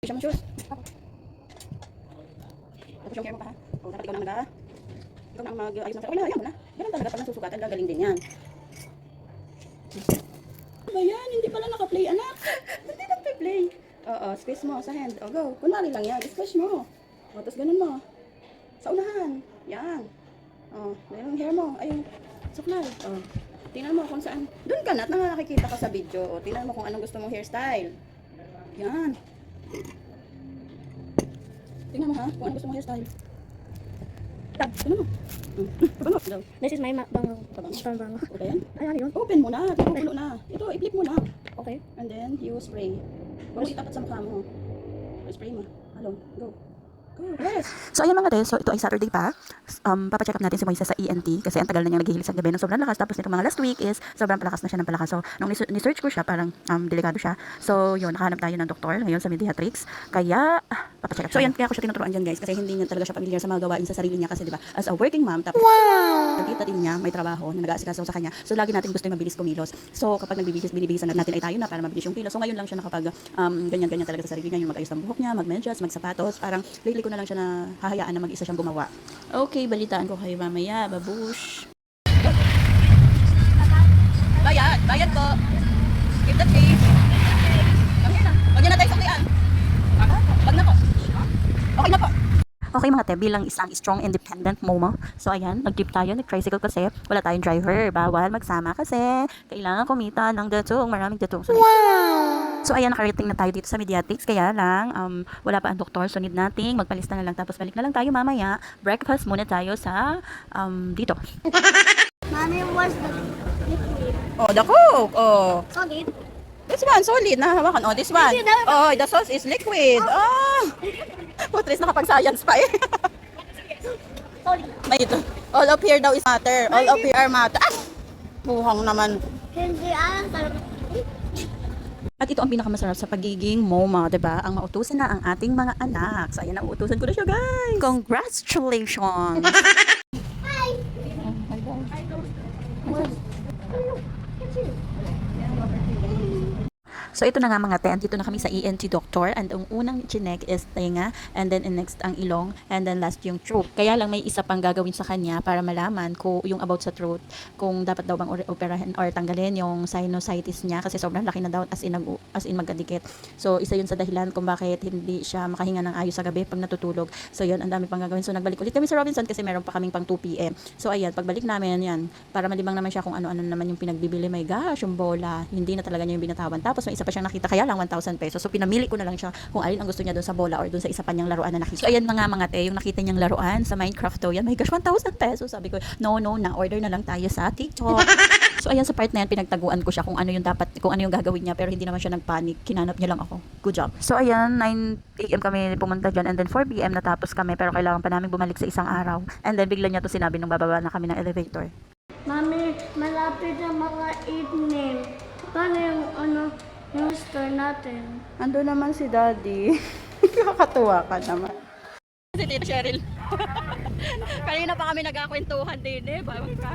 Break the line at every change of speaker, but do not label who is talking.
Siya mo shoes. Tapos yung care mo pa ha. O, dapat ikaw na ikaw na ang mag-ayos ng okay na, ayaw mo na. Ganun talaga pag nasusugatan, gagaling din yan. Ba yan? Hindi pala naka-play, anak. Hindi naka-play. Oo, squeeze mo sa hand. O, go. Kunwari lang yan. Squeeze mo. O, tapos ganun mo. Sa unahan. Yan. O, yung hair mo. Ay, yung suklay. O, tingnan mo kung saan. Doon ka na at nakakikita ka sa video. O, tingnan mo kung anong gusto mong hairstyle. Yan. Tingnan mo ha, kung anong gusto mong hairstyle. Tab, tingnan mo. Pabango. Daw.
This is my bango.
Pabango.
Bango.
Okay yan?
Ay, ano yun?
Open mo na. Pupulo na. Ito, i-flip mo na.
Okay.
And then, you spray. Huwag mo itapat sa mukha mo. Spray mo. Hello, go. Go, yes.
So ayan mga so ito ay Saturday pa. Papacheck up natin si Moises sa ENT kasi ang tagal na niya naghihilis sa gabi ng sobrang lakas. Tapos nito mga last week is sobrang palakas na siya ng palakas. So nung ni-search ko siya parang delikado siya. So yun, nakahanap tayo ng doktor ngayon sa Mediatrix. Kaya papacheck up.
So ayan, kaya ako siya tinuturuan dyan guys kasi hindi niya talaga siya familiar sa mga gawain sa sarili niya kasi diba as a working mom tapos nakita din niya may trabaho na nag-aasikaso sa kanya. So lagi natin gusto yung mabilis kumilos. So kapag binibihisan natin ay tayo na para mabilis yung kilos. So ngayon lang siya nakapag ganyan-ganyan talaga sa sarili niya, yung mag-ayos ng buhok niya, mag-medyas, mag-sapatos. Parang lately ko na lang siya na hahayaan na mag-isa siyang gumawa. Okay, balitaan ko kayo mamaya. Babush. Bayad! Bayad po! Give the change. Kami na. Wag niya na tayo saklian. Wag na po. Okay na po.
Okay mga te, bilang isang strong independent momo. So ayan, nag-jeep tayo, nag-tricycle kasi wala tayong driver. Bawal magsama kasi kailangan kumita ng datong, maraming datong. So ayan, nakarating na tayo dito sa Mediatrix. Kaya lang, wala pa ang doktor. So need nating magpalista na lang. Tapos balik na lang tayo mamaya. Breakfast muna tayo sa dito.
Mommy, what's the liquid?
Oh, the Coke. Oh.
Solid.
This one, solid. Nahawakan. Oh, this one. Oh, the sauce is liquid. Oh. Putris, nakapag-science pa eh.
Solid.
May ito. All up here daw is matter. All up here are matter. Ah! Buhang naman.
Hindi
At ito ang pinakamasarap sa pagiging moma, 'di ba? Ang mautusan na ang ating mga anak. So ayan, nautusan ko na siya, guys. Congratulations. So ito na nga mga te, andito na kami sa ENT doctor and ang unang chinek is tenga and then next ang ilong and then last yung throat. Kaya lang may isa pang gagawin sa kanya para malaman kung yung about sa throat, kung dapat daw bang operahin or tanggalin yung sinusitis niya kasi sobrang laki na daw as in magkadikit. So isa yun sa dahilan kung bakit hindi siya makahinga ng ayos sa gabi pag natutulog. So yun, ang dami pang gagawin. So nagbalik ulit kami sa Robinson kasi meron pa kaming pang 2 PM. So ayan, pagbalik namin yan, para malibang naman siya kung ano-ano naman yung pinagbibili. My gosh, yung bola, hindi na talaga niya yung binatawan. Tapos may isa pa siyang nakita, kaya lang 1,000 pesos. So pinamili ko na lang siya kung alin ang gusto niya doon sa bola or doon sa isa pa niyang laruan na nakita. So ayan mga te, yung nakita niyang laruan sa Minecraft daw yan. My gosh, 1,000 pesos. Sabi ko, no, na order na lang tayo sa TikTok. So ayan, sa part na yan, pinagtaguan ko siya kung ano yung dapat, kung ano yung gagawin niya, pero hindi naman siya nagpanic. Kinanap niya lang ako. Good job. So ayan, 9 AM kami pumunta dyan and then 4 PM natapos kami pero kailangan pa namin bumalik sa isang araw. And then bigla niya to sinabi nung bababa na kami ng elevator.
Mami, malapit na mga evening. Paano yung store natin?
Ando naman si Daddy. Kakatuwa ka naman. Si Tita Cheryl. Kanina pa kami nagkakwentuhan din eh. Bawal ka.